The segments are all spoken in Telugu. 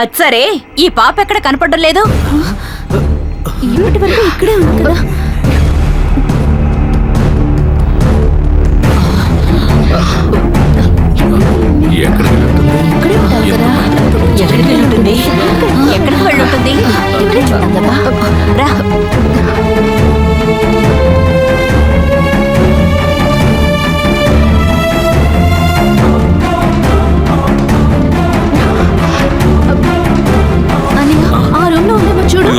అచ్చరే, ఈ పాప ఎక్కడ కనపడడం లేదు. ఇప్పటి వరకు ఇక్కడే ఉంది కదా. ఎక్కడికి వెళ్ళుంటుంది? ఎక్కడికి వెళ్ళుంటుంది? రా. ఆ రూమ్ లో ఉందేమో చూడు.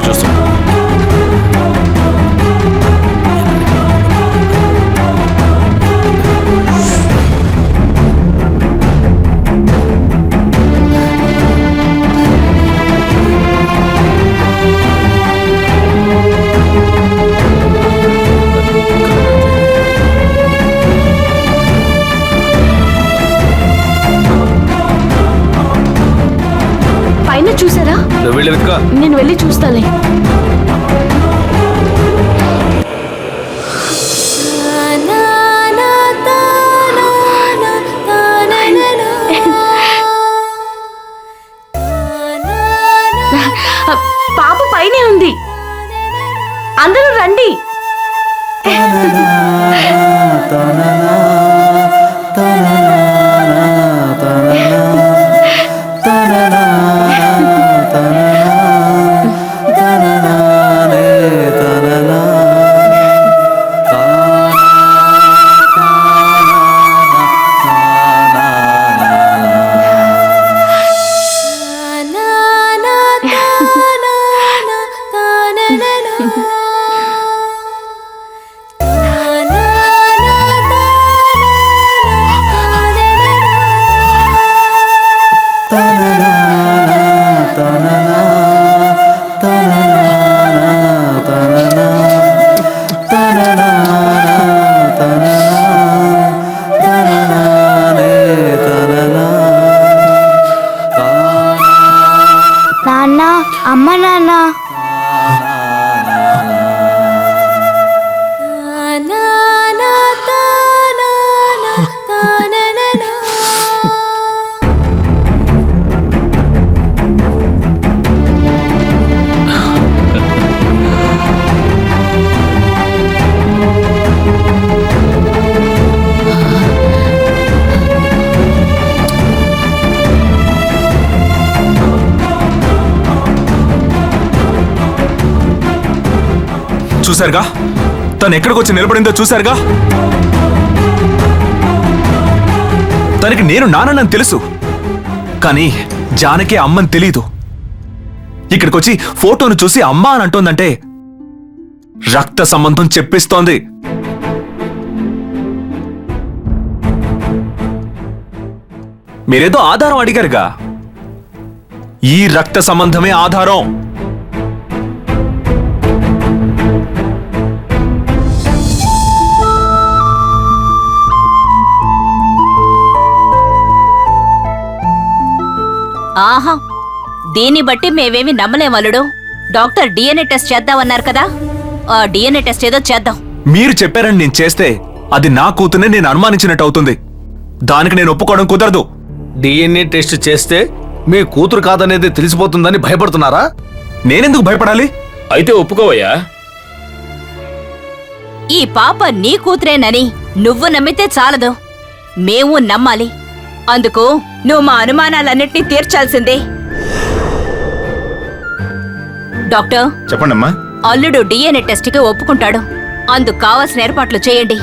పైన చూసారా? నేను వెళ్ళి చూస్తాలే. పాప పైనే ఉంది. అందరూ రండి. నాన్న, అమ్మ, నాన్న. చూసారుగా, తను ఎక్కడికి వచ్చి నిలబడిందో చూసారుగా. తనకి నేను నాన్నని తెలుసు, కానీ జానకి అమ్మని తెలీదు. ఇక్కడికొచ్చి ఫోటోను చూసి అమ్మ అని అంటోందంటే రక్త సంబంధం చెప్పిస్తోంది. మీరేదో ఆధారం అడిగారుగా, ఈ రక్త సంబంధమే ఆధారం. ఆహా, దీన్ని బట్టి మేమేమి నమ్మలేమల్లుడు. డాక్టర్ డిఎన్ఏ టెస్ట్ చేద్దామన్నారు కదా, ఆ డిఎన్ఏ టెస్ట్ ఏదో చేద్దాం. మీరు చెప్పారని నేను చేస్తే అది నా కూతునే నేను అనుమానించినట్టు అవుతుంది. దానికి నేను ఒప్పుకోవడం కుదరదు. డిఎన్ఏ టెస్ట్ చేస్తే మీ కూతురు కాదనేది తెలిసిపోతుందని భయపడుతున్నారా? నేనెందుకు భయపడాలి? అయితే ఒప్పుకోవయ్యా. ఈ పాప నీ కూతురేనని నువ్వు నమ్మితే చాలదు, మేము నమ్మాలి. అందుకు నువ్వు మా అనుమానాలన్నిటినీ తీర్చాల్సిందే. డాక్టర్, చెప్పండమ్మా. అల్లుడు డిఎన్ఏ టెస్ట్కి ఒప్పుకుంటాడు. అందుకు కావాల్సిన ఏర్పాట్లు చేయండి.